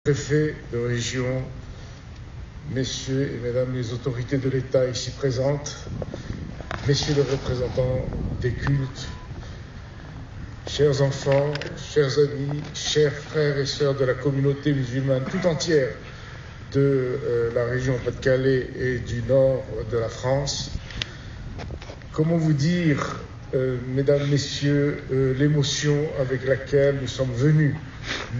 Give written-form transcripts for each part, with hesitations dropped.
Préfets de région, messieurs et mesdames les autorités de l'État ici présentes, messieurs les représentants des cultes, chers enfants, chers amis, chers frères et sœurs de la communauté musulmane tout entière de la région Pas-de-Calais et du nord de la France, comment vous dire, mesdames, messieurs, l'émotion avec laquelle nous sommes venus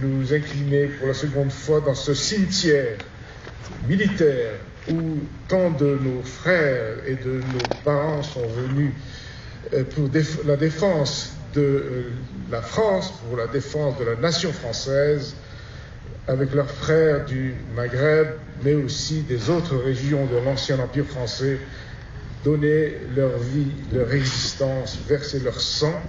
nous incliner pour la seconde fois dans ce cimetière militaire où tant de nos frères et de nos parents sont venus pour la défense de la France, pour la défense de la nation française, avec leurs frères du Maghreb, mais aussi des autres régions de l'ancien Empire français, donner leur vie, leur existence, verser leur sang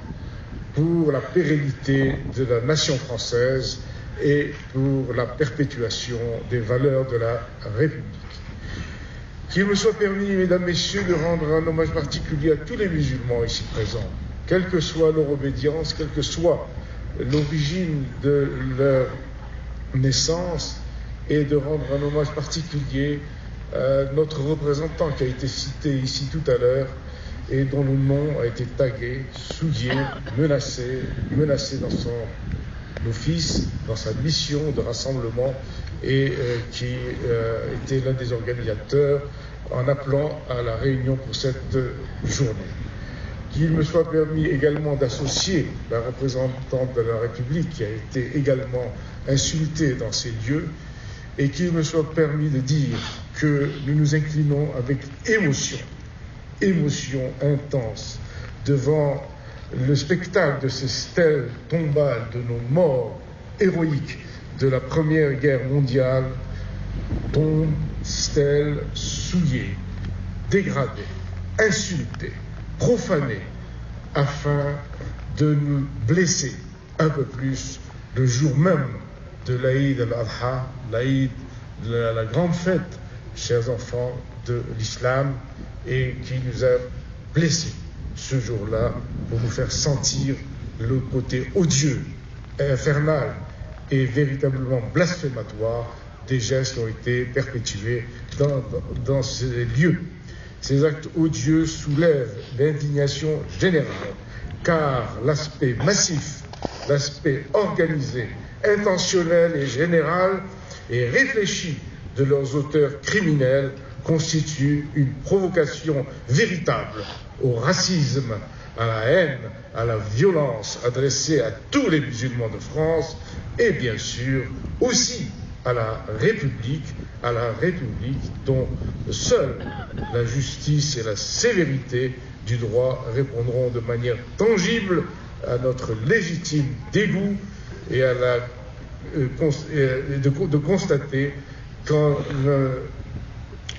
pour la pérennité de la nation française et pour la perpétuation des valeurs de la République. Qu'il me soit permis, mesdames, messieurs, de rendre un hommage particulier à tous les musulmans ici présents, quelle que soit leur obédience, quelle que soit l'origine de leur naissance, et de rendre un hommage particulier à notre représentant qui a été cité ici tout à l'heure et dont le nom a été tagué, souillé, menacé dans son office, dans sa mission de rassemblement et qui était l'un des organisateurs en appelant à la réunion pour cette journée. Qu'il me soit permis également d'associer la représentante de la République qui a été également insultée dans ces lieux et qu'il me soit permis de dire que nous nous inclinons avec émotion intense devant le spectacle de ces stèles tombales de nos morts héroïques de la Première Guerre mondiale, tombes, stèles souillées, dégradées, insultées, profanées, afin de nous blesser un peu plus le jour même de l'Aïd al-Adha, l'Aïd, la grande fête, chers enfants, de l'islam, et qui nous a blessés ce jour-là pour nous faire sentir le côté odieux, infernal et véritablement blasphématoire des gestes qui ont été perpétués dans ces lieux. Ces actes odieux soulèvent l'indignation générale, car l'aspect massif, l'aspect organisé, intentionnel et général et réfléchi de leurs auteurs criminels constitue une provocation véritable au racisme, à la haine, à la violence adressée à tous les musulmans de France et bien sûr aussi à la République dont seule la justice et la sévérité du droit répondront de manière tangible à notre légitime dégoût et de constater qu'en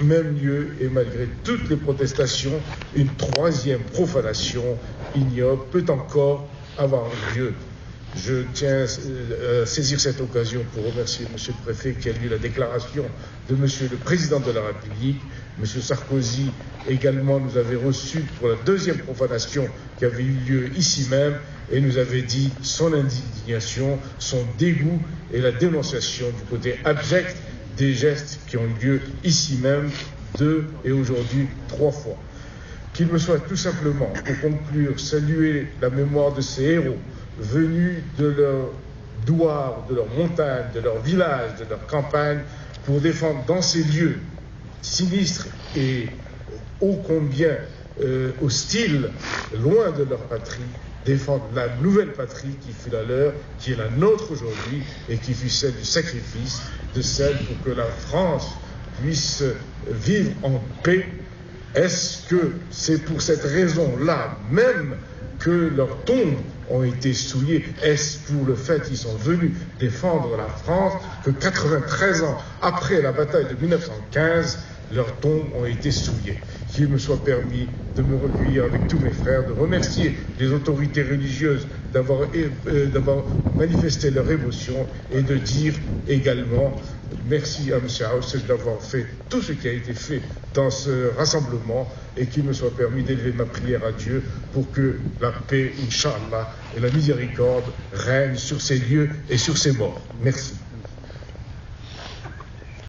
même lieu et malgré toutes les protestations, une troisième profanation ignoble peut encore avoir lieu. Je tiens à saisir cette occasion pour remercier M. le Préfet qui a lu la déclaration de M. le Président de la République. M. Sarkozy également nous avait reçus pour la deuxième profanation qui avait eu lieu ici même et nous avait dit son indignation, son dégoût et la dénonciation du côté abject des gestes qui ont lieu ici même 2 et aujourd'hui 3 fois. Qu'il me soit tout simplement, pour conclure, saluer la mémoire de ces héros venus de leur douar, de leur montagne, de leur village, de leur campagne, pour défendre dans ces lieux sinistres et ô combien hostiles, loin de leur patrie, défendre la nouvelle patrie qui fut la leur, qui est la nôtre aujourd'hui et qui fut celle du sacrifice, de celle pour que la France puisse vivre en paix. Est-ce que c'est pour cette raison-là même que leurs tombes ont été souillées? Est-ce pour le fait qu'ils sont venus défendre la France que 93 ans après la bataille de 1915, leurs tombes ont été souillées? Qu'il me soit permis de me recueillir avec tous mes frères, de remercier les autorités religieuses d'avoir manifesté leur émotion et de dire également merci à M. Aoussej d'avoir fait tout ce qui a été fait dans ce rassemblement et qu'il me soit permis d'élever ma prière à Dieu pour que la paix, Inch'Allah, et la miséricorde règnent sur ces lieux et sur ces morts. Merci.